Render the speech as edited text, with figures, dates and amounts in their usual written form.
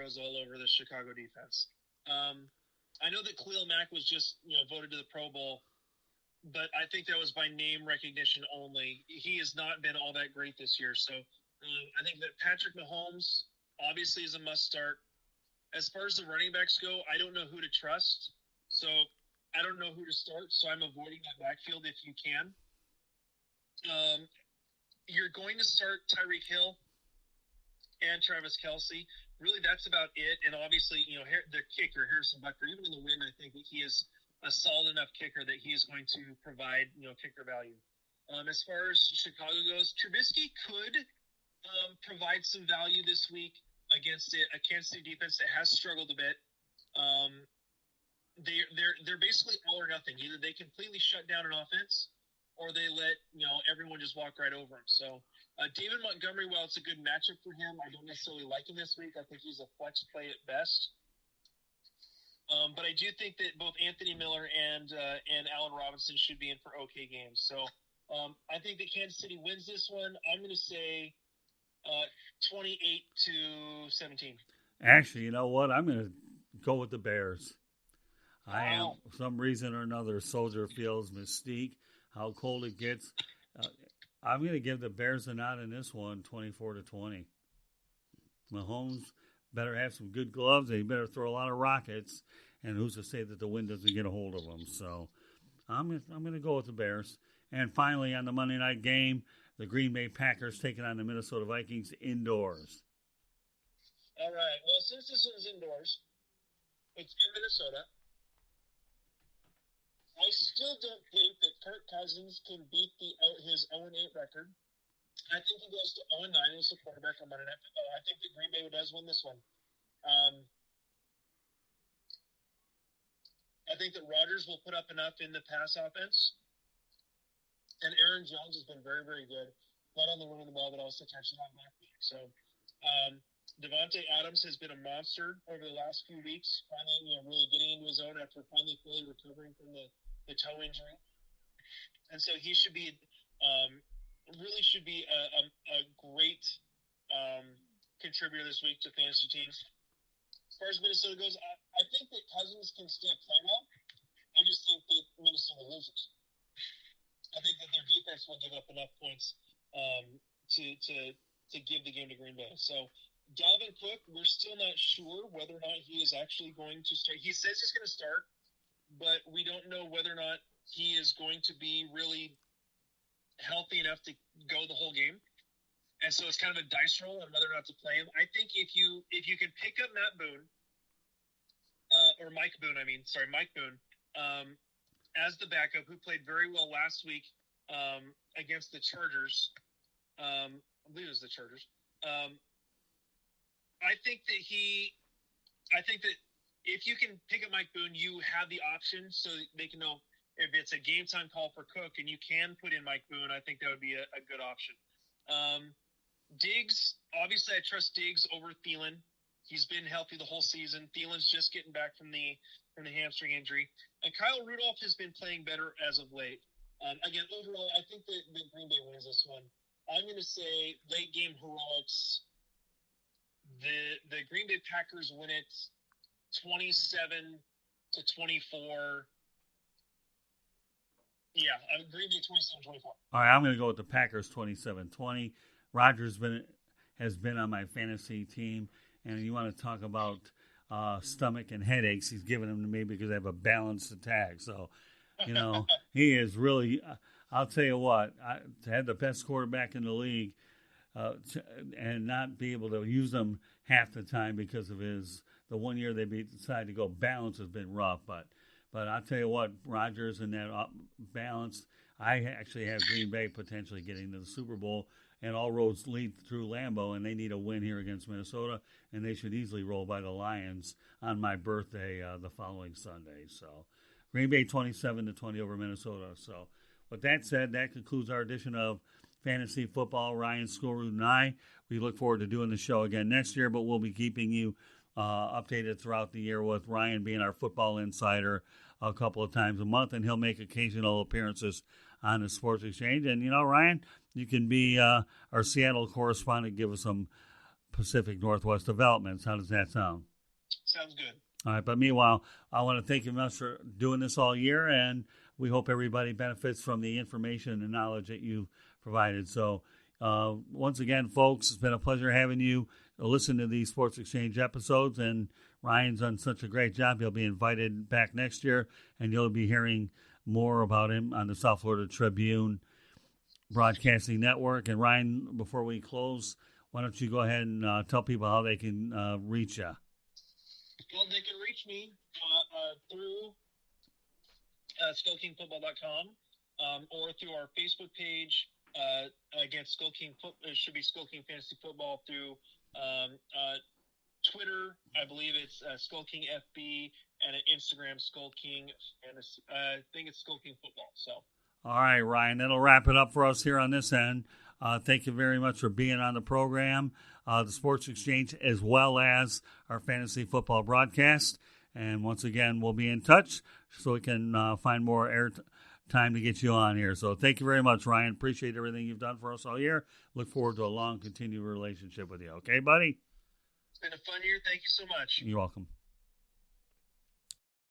throws all over the Chicago defense. I know that Khalil Mack was just voted to the Pro Bowl, but I think that was by name recognition only. He has not been all that great this year. So I think that Patrick Mahomes obviously is a must start. As far as the running backs go, I don't know who to trust. So I don't know who to start. So I'm avoiding that backfield if you can. You're going to start Tyreek Hill and Travis Kelce. Really, that's about it. And obviously, the kicker, Harrison Butker, even in the win, I think that he is a solid enough kicker that he is going to provide, kicker value. As far as Chicago goes, Trubisky could provide some value this week against a Kansas City defense that has struggled a bit. They're basically all or nothing. Either they completely shut down an offense, or they let everyone just walk right over them. So David Montgomery, while it's a good matchup for him, I don't necessarily like him this week. I think he's a flex play at best. But I do think that both Anthony Miller and Allen Robinson should be in for okay games. So I think that Kansas City wins this one. I'm going to say 28-17. Actually, you know what? I'm going to go with the Bears. Wow. I am, for some reason or another, Soldier Field's mystique, how cold it gets. I'm going to give the Bears a nod in this one, 24-20. Mahomes better have some good gloves. They better throw a lot of rockets. And who's to say that the wind doesn't get a hold of them? So I'm going to go with the Bears. And finally, on the Monday night game, the Green Bay Packers taking on the Minnesota Vikings indoors. All right. Well, since this one's indoors, it's in Minnesota. I still don't think that Kirk Cousins can beat his 0-8 record. I think he goes to 0-9 as a quarterback on Monday Night Football. I think that Green Bay does win this one. I think that Rodgers will put up enough in the pass offense. And Aaron Jones has been very, very good. Not only running the ball, but also catching on backfield. So Devontae Adams has been a monster over the last few weeks, finally really getting into his own after finally fully recovering from the toe injury. And so he should be really should be a great contributor this week to fantasy teams. As far as Minnesota goes, I think that Cousins can still play well. I just think that Minnesota loses. I think that their defense will give up enough points to give the game to Green Bay. So Dalvin Cook, we're still not sure whether or not he is actually going to start. He says he's going to start, but we don't know whether or not he is going to be really healthy enough to go the whole game. And so it's kind of a dice roll on whether or not to play him. I think if you can pick up Mike Boone, as the backup, who played very well last week against the Chargers. I believe it was the Chargers. I think that if you can pick up Mike Boone, you have the option so they can know if it's a game time call for Cook and you can put in Mike Boone. I think that would be a good option. Diggs, obviously I trust Diggs over Thielen. He's been healthy the whole season. Thielen's just getting back from the hamstring injury. And Kyle Rudolph has been playing better as of late. Again, overall, I think that Green Bay wins this one. I'm going to say late game heroics. The Green Bay Packers win it 27-24. Yeah, Green Bay 27-24. All right, I'm going to go with the Packers 27-20. Rodgers has been on my fantasy team, and you want to talk about stomach and headaches, he's giving them to me because I have a balanced attack. So, he is really, I'll tell you what, to have the best quarterback in the league and not be able to use them half the time because of the 1 year they decided to go balance has been rough. But I'll tell you what, Rodgers and that balance, I actually have Green Bay potentially getting to the Super Bowl. And all roads lead through Lambeau, and they need a win here against Minnesota, and they should easily roll by the Lions on my birthday the following Sunday. So, Green Bay 27-20 over Minnesota. So, with that said, that concludes our edition of Fantasy Football. Ryan Schoolroot and I, we look forward to doing the show again next year, but we'll be keeping you updated throughout the year with Ryan being our football insider a couple of times a month, and he'll make occasional appearances on the Sports Exchange. And, Ryan, you can be our Seattle correspondent, give us some Pacific Northwest Developments. How does that sound? Sounds good. All right, but meanwhile, I want to thank you much for doing this all year, and we hope everybody benefits from the information and knowledge that you've provided. So, once again, folks, it's been a pleasure having you listen to these Sports Exchange episodes, and Ryan's done such a great job. He'll be invited back next year, and you'll be hearing more about him on the South Florida Tribune Broadcasting Network. And Ryan, before we close, why don't you go ahead and tell people how they can reach you? Well, they can reach me through SkullKingFootball.com or through our Facebook page. Again, it should be Skull King Fantasy Football through Twitter. I believe it's Skull King FB, and Instagram Skull King Fantasy. I think it's Skull King Football. So. All right, Ryan, that'll wrap it up for us here on this end. Thank you very much for being on the program, the Sports Exchange, as well as our fantasy football broadcast. And once again, we'll be in touch so we can find more air time to get you on here. So thank you very much, Ryan. Appreciate everything you've done for us all year. Look forward to a long, continued relationship with you. Okay, buddy? It's been a fun year. Thank you so much. You're welcome.